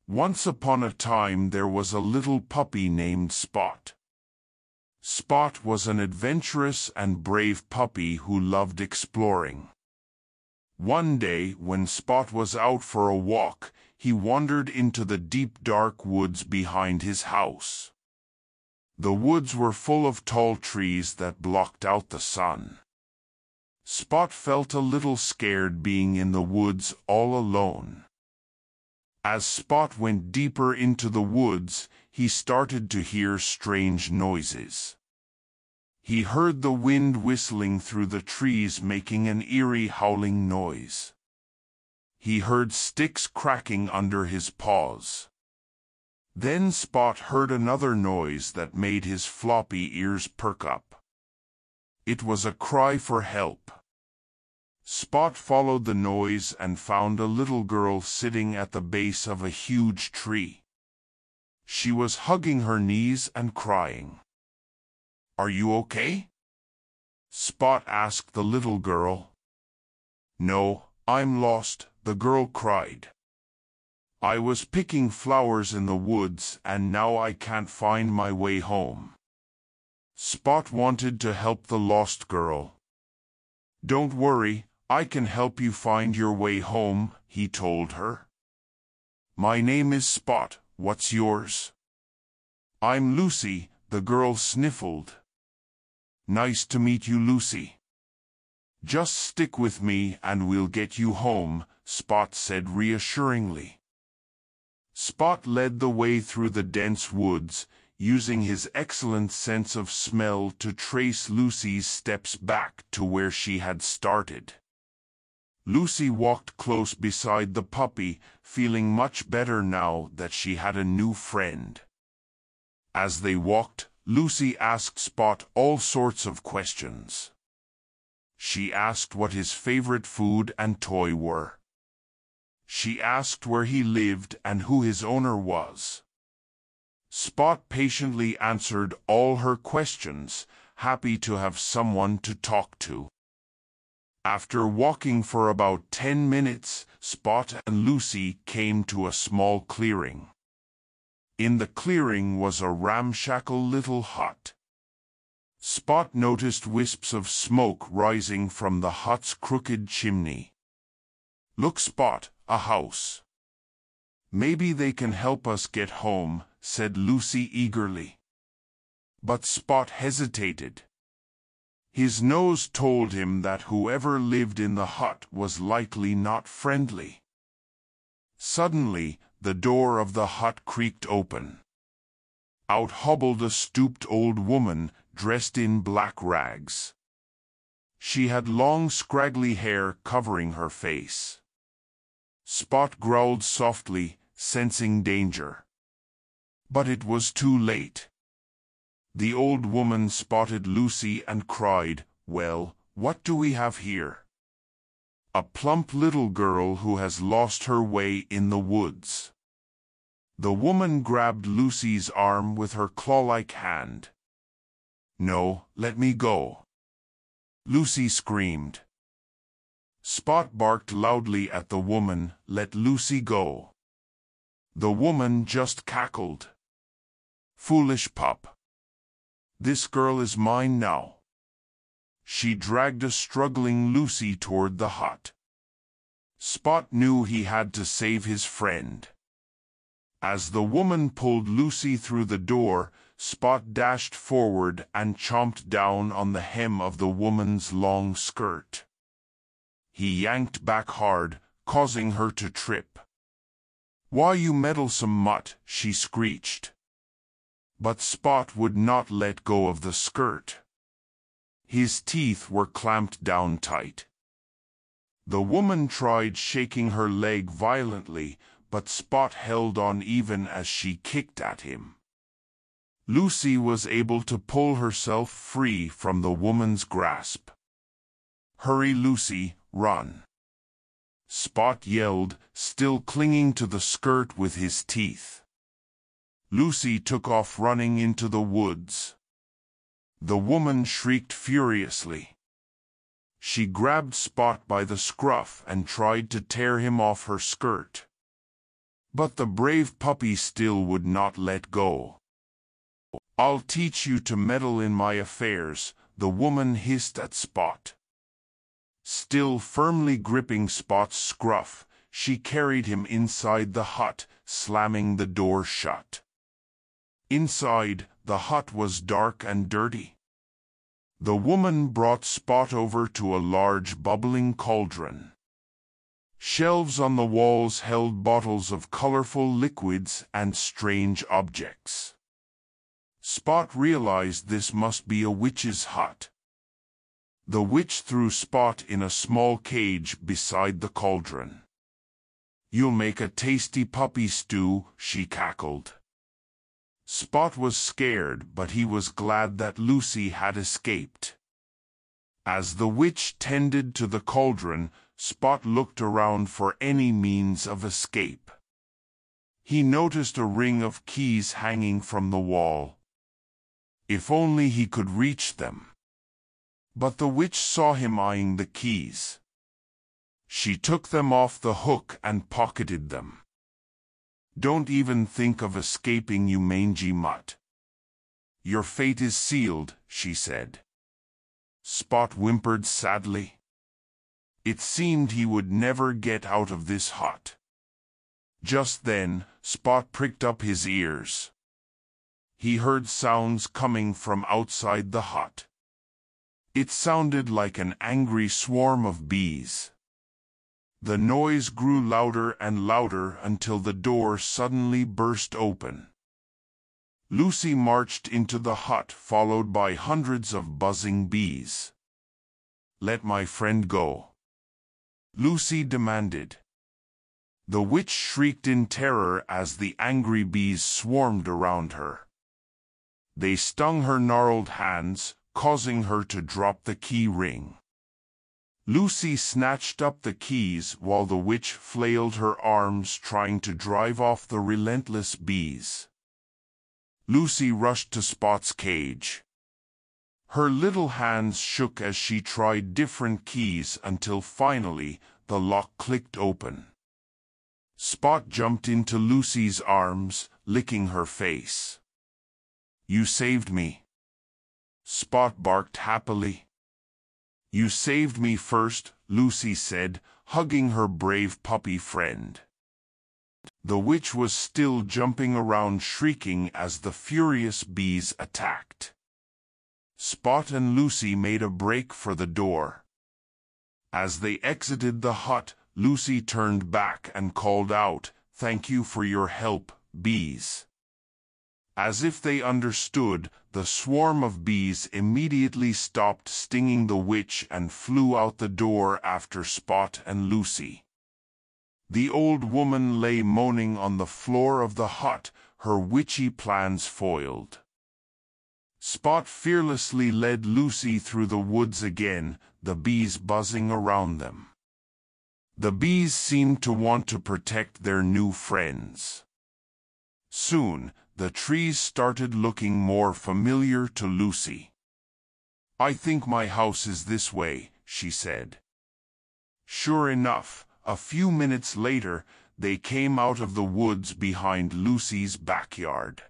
Once upon a time there was a little puppy named Spot. Spot was an adventurous and brave puppy who loved exploring. One day, when Spot was out for a walk, he wandered into the deep dark woods behind his house. The woods were full of tall trees that blocked out the sun. Spot felt a little scared being in the woods all alone. As Spot went deeper into the woods, he started to hear strange noises. He heard the wind whistling through the trees, making an eerie howling noise. He heard sticks cracking under his paws. Then Spot heard another noise that made his floppy ears perk up. It was a cry for help. Spot followed the noise and found a little girl sitting at the base of a huge tree. She was hugging her knees and crying. "Are you okay?" Spot asked the little girl. "No, I'm lost," the girl cried. "I was picking flowers in the woods and now I can't find my way home." Spot wanted to help the lost girl. "Don't worry, I can help you find your way home," he told her. "My name is Spot, what's yours?" "I'm Lucy," the girl sniffled. "Nice to meet you, Lucy." "Just stick with me and we'll get you home," Spot said reassuringly. Spot led the way through the dense woods, using his excellent sense of smell to trace Lucy's steps back to where she had started. Lucy walked close beside the puppy, feeling much better now that she had a new friend. As they walked, Lucy asked Spot all sorts of questions. She asked what his favorite food and toy were. She asked where he lived and who his owner was. Spot patiently answered all her questions, happy to have someone to talk to. After walking for about 10 minutes, Spot and Lucy came to a small clearing. In the clearing was a ramshackle little hut. Spot noticed wisps of smoke rising from the hut's crooked chimney. "Look, Spot, a house. Maybe they can help us get home," said Lucy eagerly. But Spot hesitated. His nose told him that whoever lived in the hut was likely not friendly. Suddenly, the door of the hut creaked open. Out hobbled a stooped old woman, dressed in black rags. She had long scraggly hair covering her face. Spot growled softly, sensing danger. But it was too late. The old woman spotted Lucy and cried, "Well, what do we have here?" "A plump little girl who has lost her way in the woods." The woman grabbed Lucy's arm with her claw-like hand. "No, let me go," Lucy screamed. Spot barked loudly at the woman, "Let Lucy go." The woman just cackled. "Foolish pup. This girl is mine now." She dragged a struggling Lucy toward the hut. Spot knew he had to save his friend. As the woman pulled Lucy through the door, Spot dashed forward and chomped down on the hem of the woman's long skirt. He yanked back hard, causing her to trip. "Why, you meddlesome mutt," she screeched. But Spot would not let go of the skirt. His teeth were clamped down tight. The woman tried shaking her leg violently, but Spot held on even as she kicked at him. Lucy was able to pull herself free from the woman's grasp. "Hurry, Lucy, run!" Spot yelled, still clinging to the skirt with his teeth. Lucy took off running into the woods. The woman shrieked furiously. She grabbed Spot by the scruff and tried to tear him off her skirt. But the brave puppy still would not let go. "I'll teach you to meddle in my affairs," the woman hissed at Spot. Still firmly gripping Spot's scruff, she carried him inside the hut, slamming the door shut. Inside, the hut was dark and dirty. The woman brought Spot over to a large bubbling cauldron. Shelves on the walls held bottles of colorful liquids and strange objects. Spot realized this must be a witch's hut. The witch threw Spot in a small cage beside the cauldron. "You'll make a tasty puppy stew," she cackled. Spot was scared, but he was glad that Lucy had escaped. As the witch tended to the cauldron, Spot looked around for any means of escape. He noticed a ring of keys hanging from the wall. If only he could reach them. But the witch saw him eyeing the keys. She took them off the hook and pocketed them. "Don't even think of escaping, you mangy mutt. Your fate is sealed," she said. Spot whimpered sadly. It seemed he would never get out of this hut. Just then, Spot pricked up his ears. He heard sounds coming from outside the hut. It sounded like an angry swarm of bees. The noise grew louder and louder until the door suddenly burst open. Lucy marched into the hut, followed by hundreds of buzzing bees. "Let my friend go," Lucy demanded. The witch shrieked in terror as the angry bees swarmed around her. They stung her gnarled hands, causing her to drop the key ring. Lucy snatched up the keys while the witch flailed her arms, trying to drive off the relentless bees. Lucy rushed to Spot's cage. Her little hands shook as she tried different keys until finally the lock clicked open. Spot jumped into Lucy's arms, licking her face. "You saved me," Spot barked happily. "You saved me first," Lucy said, hugging her brave puppy friend. The witch was still jumping around, shrieking as the furious bees attacked. Spot and Lucy made a break for the door. As they exited the hut, Lucy turned back and called out, "Thank you for your help, bees." As if they understood, the swarm of bees immediately stopped stinging the witch and flew out the door after Spot and Lucy. The old woman lay moaning on the floor of the hut, her witchy plans foiled. Spot fearlessly led Lucy through the woods again, the bees buzzing around them. The bees seemed to want to protect their new friends. Soon, the trees started looking more familiar to Lucy. "I think my house is this way," she said. Sure enough, a few minutes later, they came out of the woods behind Lucy's backyard.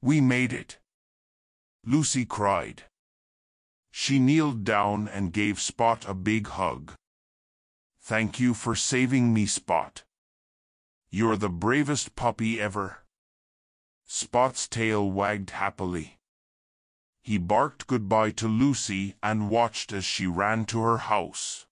"We made it," Lucy cried. She kneeled down and gave Spot a big hug. "Thank you for saving me, Spot. You're the bravest puppy ever." Spot's tail wagged happily. He barked goodbye to Lucy and watched as she ran to her house.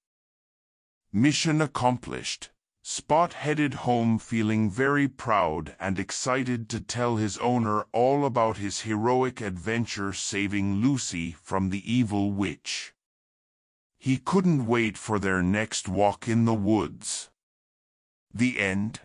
Mission accomplished. Spot headed home feeling very proud and excited to tell his owner all about his heroic adventure saving Lucy from the evil witch. He couldn't wait for their next walk in the woods. The end.